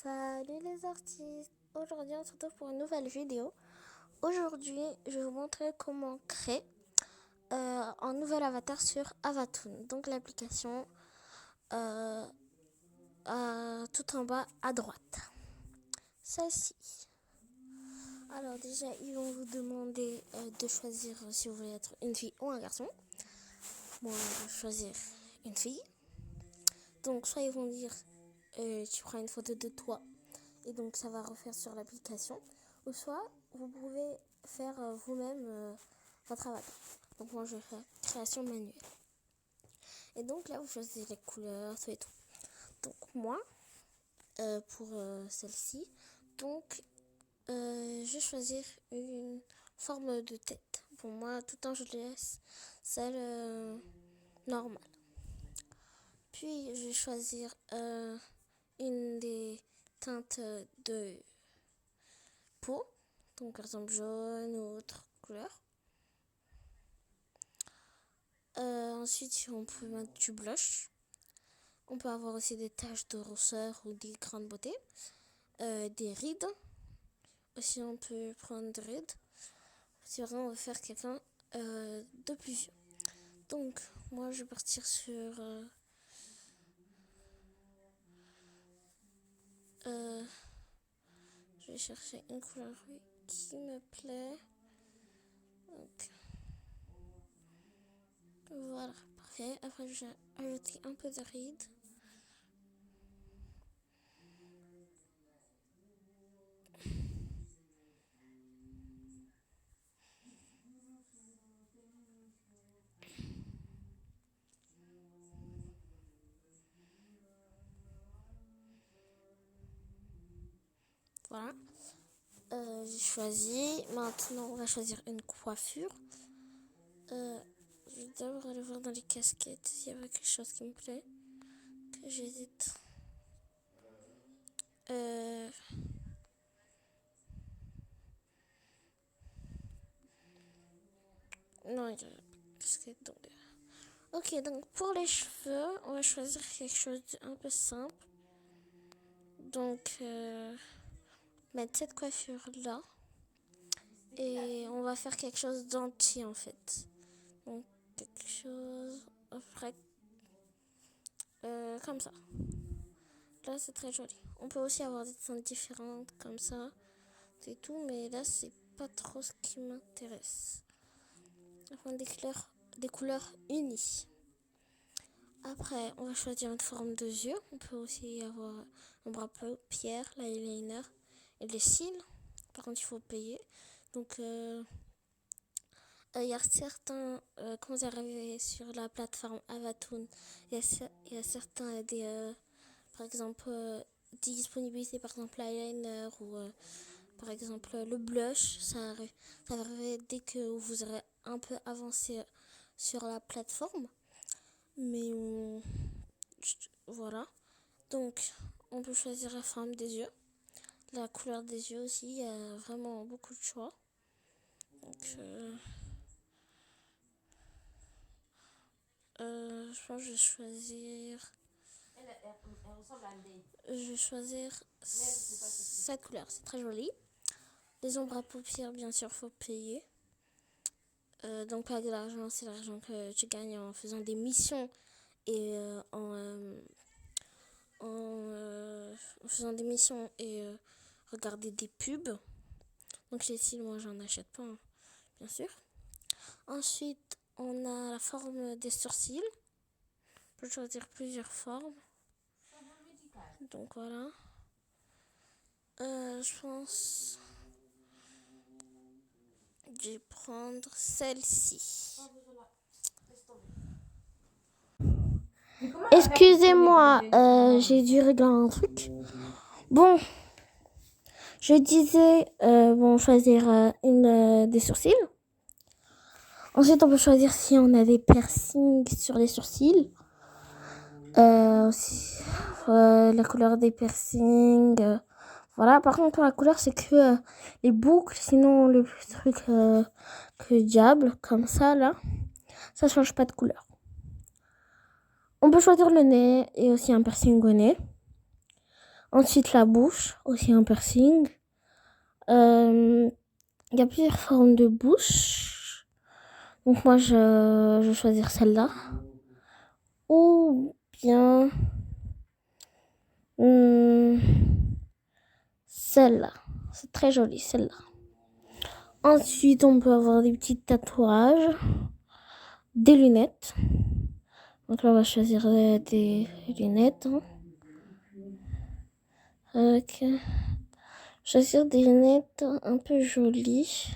Salut les artistes! Aujourd'hui on se retrouve pour une nouvelle vidéo. Aujourd'hui je vais vous montrer comment créer un nouvel avatar sur Avatoon. Donc l'application tout en bas à droite. Celle-ci. Alors déjà ils vont vous demander de choisir si vous voulez être une fille ou un garçon. Moi je vais choisir une fille. Donc soit ils vont dire tu prends une photo de toi et donc ça va refaire sur l'application, ou soit vous pouvez faire vous-même votre avatar. Donc moi je vais faire création manuelle. Et donc là vous choisissez les couleurs, tout et tout. Donc moi pour celle-ci, donc je vais choisir une forme de tête. Pour moi tout le temps je laisse celle normale. Puis je vais choisir une des teintes de peau, donc par exemple jaune ou autre couleur. Ensuite on peut mettre du blush. On peut avoir aussi des taches de rousseur ou des grains de beauté, des rides. Aussi on peut prendre des rides si vraiment on veut faire quelqu'un de plus vieux. Donc moi je vais partir sur je vais chercher une couleur qui me plaît. Donc, voilà, parfait. Après, je vais ajouter un peu de rides. Voilà. J'ai choisi. Maintenant, on va choisir une coiffure. Je vais d'abord aller voir dans les casquettes s'il y avait quelque chose qui me plaît. Que j'hésite. Non, il y a pas de casquette. Donc... Ok, donc pour les cheveux, on va choisir quelque chose d'un peu simple. Donc, mettre cette coiffure-là. Et on va faire quelque chose d'entier en fait. Donc, quelque chose après comme ça. Là c'est très joli. On peut aussi avoir des teintes différentes comme ça, c'est tout, mais là c'est pas trop ce qui m'intéresse. Enfin des couleurs unies. Après on va choisir une forme de yeux. On peut aussi avoir un bras paupière, l'eyeliner et les cils. Par contre il faut payer. Donc il y a certains, quand vous arrivez sur la plateforme Avatoon, il y a certains par exemple, disponibilité, par exemple l'eyeliner ou par exemple le blush, ça va arriver dès que vous aurez un peu avancé sur la plateforme. Mais voilà. Donc, on peut choisir la forme des yeux. La couleur des yeux aussi, il y a vraiment beaucoup de choix. Donc, je pense que je vais choisir... Je vais choisir cette couleur, c'est très joli. Les ombres à paupières, bien sûr, faut payer. Donc pas de l'argent, c'est l'argent que tu gagnes en faisant des missions et en faisant des missions et regarder des pubs. Donc les cils, moi j'en achète pas, hein, bien sûr. Ensuite, on a la forme des sourcils. On peut choisir plusieurs formes. Donc voilà. Je pense que je vais prendre celle-ci. Excusez-moi, j'ai dû régler un truc. Bon, je disais, choisir une des sourcils. Ensuite, on peut choisir si on a des piercings sur les sourcils. Aussi, la couleur des piercings. Voilà, par contre, pour la couleur, c'est que les boucles. Sinon, le truc que diable, comme ça, là, ça change pas de couleur. On peut choisir le nez et aussi un piercing au nez. Ensuite, la bouche, aussi un piercing. Il y a plusieurs formes de bouche. Donc moi, je vais choisir celle-là. Ou bien celle-là. C'est très joli, celle-là. Ensuite, on peut avoir des petits tatouages. Des lunettes. Donc là, on va choisir des lunettes. Ok. Choisir des lunettes un peu jolies.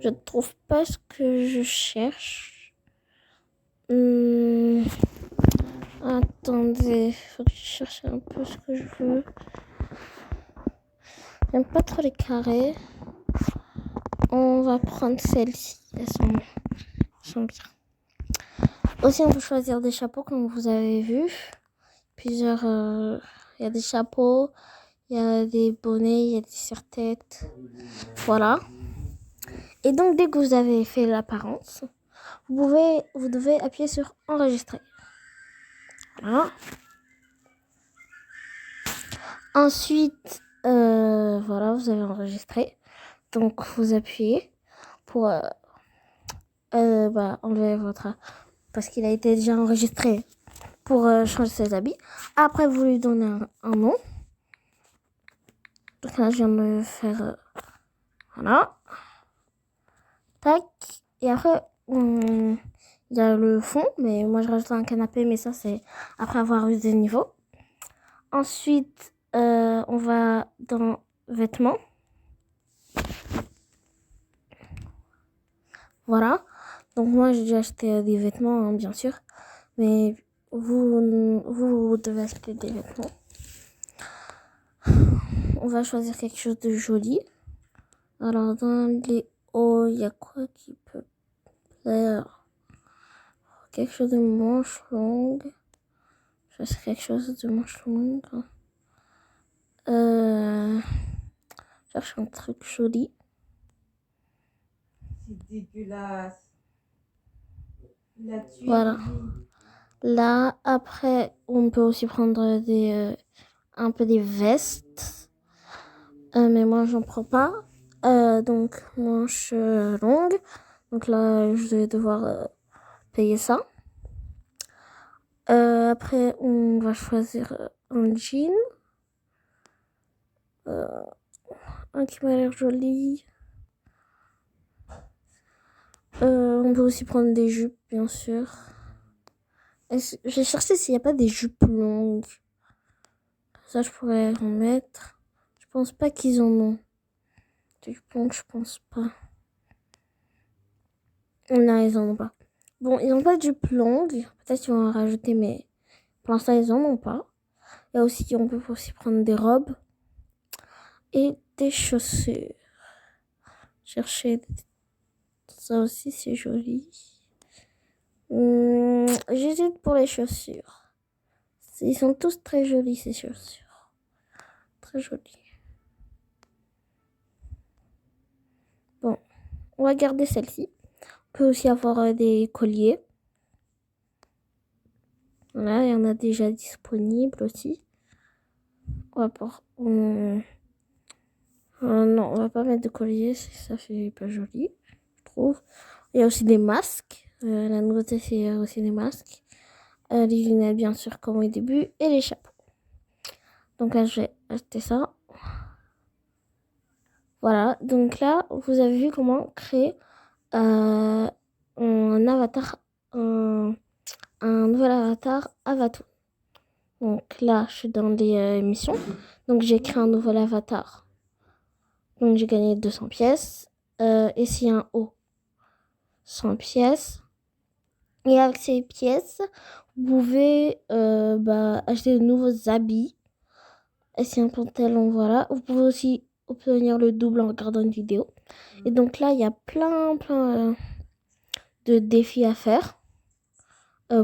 Je ne trouve pas ce que je cherche. Attendez, faut que je cherche un peu ce que je veux. J'aime pas trop les carrés. On va prendre celles-ci. Elles sont bien. Aussi, on peut choisir des chapeaux comme vous avez vu. Plusieurs. Il y a des chapeaux, il y a des bonnets, il y a des serre-têtes. Voilà. Et donc, dès que vous avez fait l'apparence, vous devez appuyer sur enregistrer. Voilà. Ensuite, voilà, vous avez enregistré. Donc, vous appuyez pour enlever votre... Parce qu'il a été déjà enregistré pour changer ses habits. Après, vous lui donnez un nom. Donc là, je viens de me faire... voilà. Tac. Et après, il y a le fond. Mais moi, je rajoute un canapé. Mais ça, c'est après avoir eu des niveaux. Ensuite, on va dans vêtements. Voilà. Donc moi, j'ai déjà acheté des vêtements, hein, bien sûr. Mais vous devez acheter des vêtements. On va choisir quelque chose de joli. Alors, dans les hauts, il y a quoi qui peut plaire? Quelque chose de manche longue. Choisir quelque chose de manche longue. Cherche un truc joli. C'est dégueulasse. Il a tué. Voilà. Là, après, on peut aussi prendre un peu des vestes. Mais moi, j'en prends pas. Donc, manche longue. Donc là, je vais devoir payer ça. Après, on va choisir un jean. Un qui m'a l'air joli. On peut aussi prendre des jupes, bien sûr. J'ai cherché s'il n'y a pas des jupes longues. Ça, je pourrais en mettre. Je pense pas qu'ils en ont. Des jupes longues, je pense pas. Non, ils en ont pas. Bon, ils n'ont pas de jupes longues. Peut-être qu'ils vont en rajouter, mais pour l'instant, ils en ont pas. Et aussi, on peut aussi prendre des robes et des chaussures. Chercher ça aussi, c'est joli. J'hésite pour les chaussures. Ils sont tous très jolis, ces chaussures. Très jolis. Bon, on va garder celle-ci. On peut aussi avoir des colliers. Voilà, il y en a déjà disponibles aussi. On va pas... non, on va pas mettre de collier, ça fait pas joli, je trouve. Il y a aussi des masques. La nouveauté, c'est aussi des masques. Les lunettes, bien sûr, comme au début. Et les chapeaux. Donc là, je vais acheter ça. Voilà. Donc là, vous avez vu comment créer un avatar, un nouvel avatar Avatoon. Donc là, je suis dans les missions. Donc j'ai créé un nouvel avatar. Donc j'ai gagné 200 pièces. Ici un haut, 100 pièces. Et avec ces pièces, vous pouvez acheter de nouveaux habits. Ici un pantalon, voilà. Vous pouvez aussi obtenir le double en regardant une vidéo. Et donc là, il y a plein de défis à faire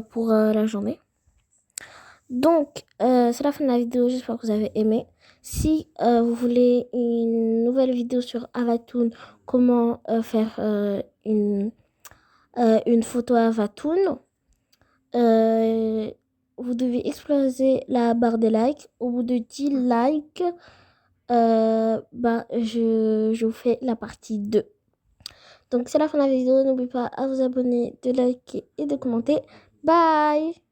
pour la journée. Donc, c'est la fin de la vidéo. J'espère que vous avez aimé. Si vous voulez une nouvelle vidéo sur Avatoon, comment faire une photo Avatoon, vous devez exploser la barre des likes. Au bout de 10 likes, je vous fais la partie 2. Donc c'est la fin de la vidéo. N'oubliez pas à vous abonner, de liker et de commenter. Bye!